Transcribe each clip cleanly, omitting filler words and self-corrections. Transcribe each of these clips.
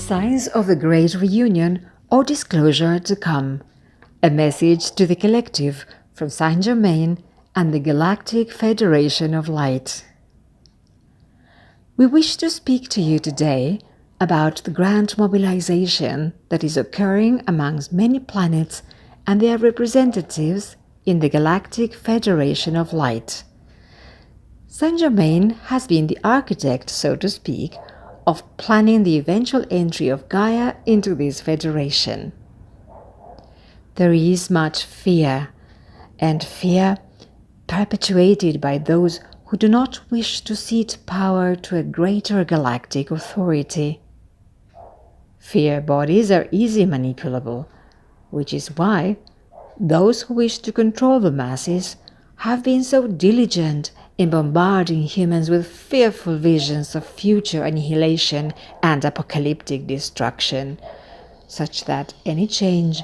Signs of the Great Reunion or Disclosure to Come. A message to the collective from Saint Germain and the Galactic Federation of Light. We wish to speak to you today about the grand mobilization that is occurring amongst many planets and their representatives in the Galactic Federation of Light. Saint Germain has been the architect, so to speak, of planning the eventual entry of Gaia into this federation. There is much fear, and fear perpetuated by those who do not wish to cede power to a greater galactic authority. Fear bodies are easily manipulable, which is why those who wish to control the masses have been so diligent in bombarding humans with fearful visions of future annihilation and apocalyptic destruction, such that any change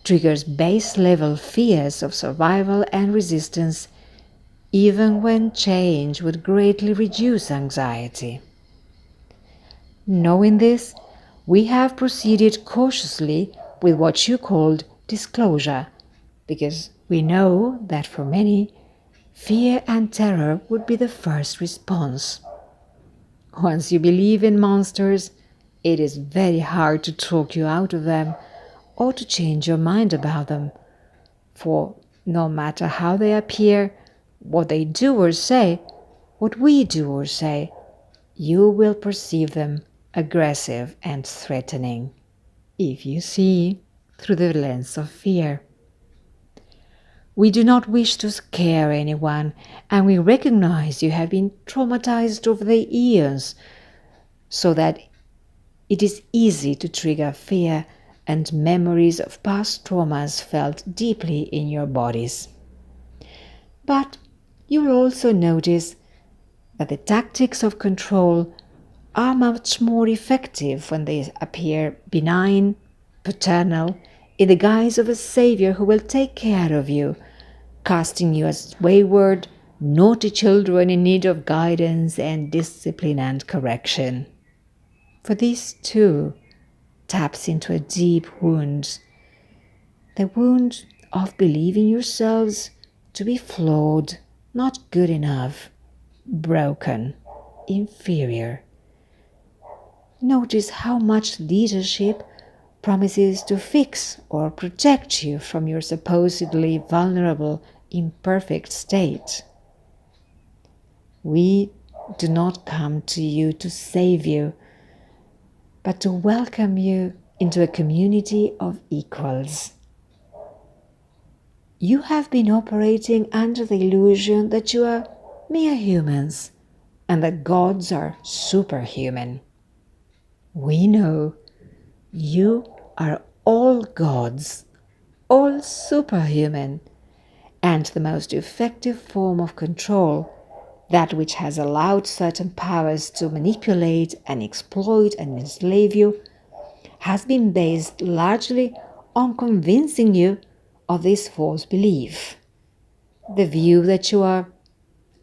triggers base-level fears of survival and resistance, even when change would greatly reduce anxiety. Knowing this, we have proceeded cautiously with what you called disclosure, because we know that for many, fear and terror would be the first response. Once you believe in monsters, it is very hard to talk you out of them or to change your mind about them, for no matter how they appear, what they do or say, what we do or say, you will perceive them aggressive and threatening, if you see through the lens of fear. We do not wish to scare anyone, and we recognize you have been traumatized over the years, so that it is easy to trigger fear and memories of past traumas felt deeply in your bodies. But you will also notice that the tactics of control are much more effective when they appear benign, paternal, in the guise of a savior who will take care of you, casting you as wayward, naughty children in need of guidance and discipline and correction. For this, too, taps into a deep wound, the wound of believing yourselves to be flawed, not good enough, broken, inferior. Notice how much leadership promises to fix or protect you from your supposedly vulnerable, imperfect state. We do not come to you to save you, but to welcome you into a community of equals. You have been operating under the illusion that you are mere humans and that gods are superhuman. We know you are all gods, all superhuman, and the most effective form of control, that which has allowed certain powers to manipulate and exploit and enslave you, has been based largely on convincing you of this false belief, the view that you are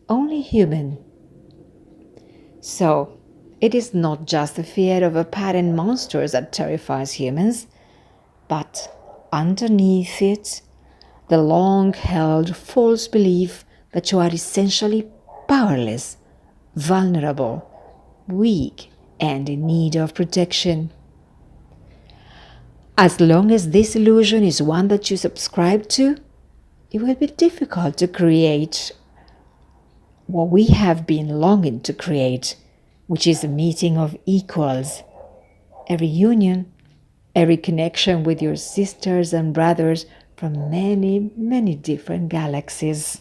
only human. So, it is not just the fear of apparent monsters that terrifies humans, but underneath it, the long-held false belief that you are essentially powerless, vulnerable, weak, and in need of protection. As long as this illusion is one that you subscribe to, it will be difficult to create what we have been longing to create, which is a meeting of equals, a reunion, a reconnection with your sisters and brothers from many, many different galaxies.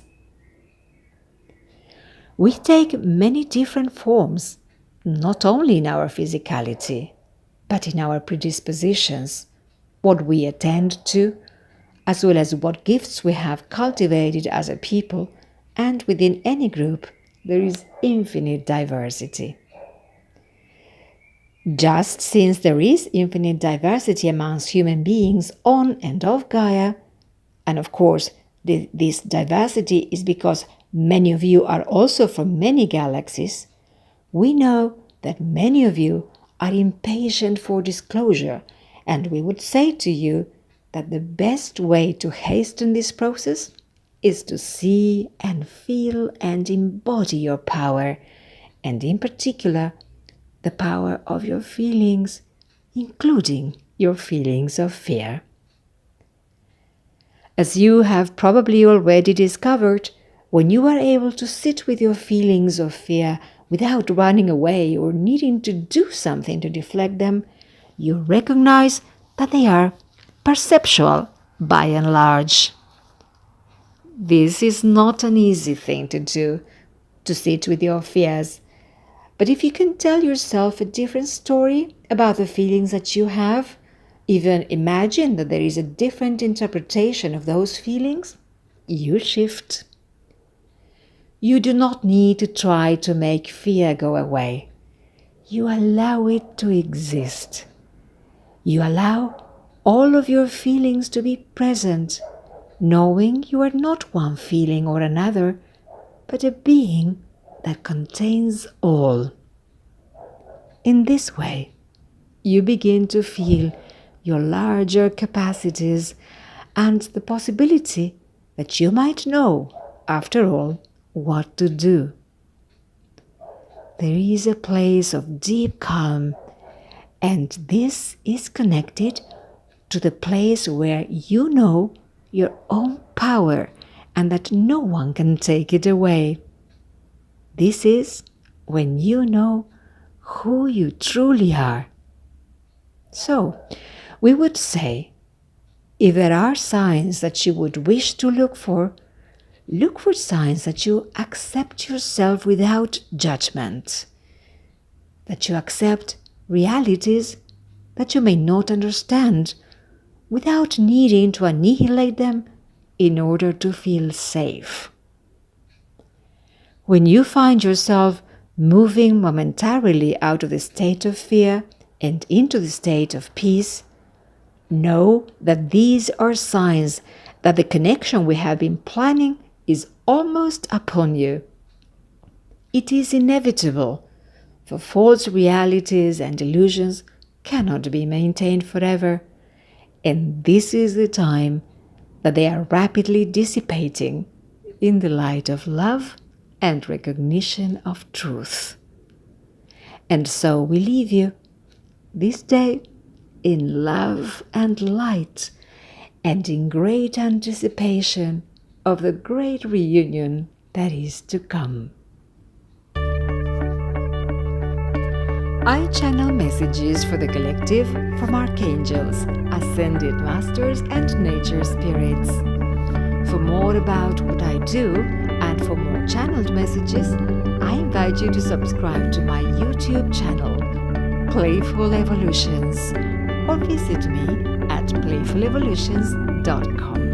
We take many different forms, not only in our physicality, but in our predispositions, what we attend to, as well as what gifts we have cultivated as a people, and within any group there is infinite diversity. Just since there is infinite diversity amongst human beings on and off Gaia, and of course this diversity is because many of you are also from many galaxies, we know that many of you are impatient for disclosure, and we would say to you that the best way to hasten this process is to see and feel and embody your power, and in particular, the power of your feelings, including your feelings of fear. As you have probably already discovered, when you are able to sit with your feelings of fear without running away or needing to do something to deflect them, you recognize that they are perceptual by and large. This is not an easy thing to do, to sit with your fears. But if you can tell yourself a different story about the feelings that you have, even imagine that there is a different interpretation of those feelings, you shift. You do not need to try to make fear go away. You allow it to exist. You allow all of your feelings to be present, knowing you are not one feeling or another, but a being that contains all. In this way, you begin to feel your larger capacities and the possibility that you might know, after all, what to do. There is a place of deep calm, and this is connected to the place where you know your own power and that no one can take it away. This is when you know who you truly are. So, we would say, if there are signs that you would wish to look for signs that you accept yourself without judgment, that you accept realities that you may not understand without needing to annihilate them in order to feel safe. When you find yourself moving momentarily out of the state of fear and into the state of peace, know that these are signs that the connection we have been planning is almost upon you. It is inevitable, for false realities and illusions cannot be maintained forever, and this is the time that they are rapidly dissipating in the light of love and recognition of truth. And so we leave you this day in love and light, and in great anticipation of the great reunion that is to come. I channel messages for the collective from archangels, ascended masters, and nature spirits. For more about what I do and for more channeled messages, I invite you to subscribe to my YouTube channel, Playful Evolutions, or visit me at playfulevolutions.com.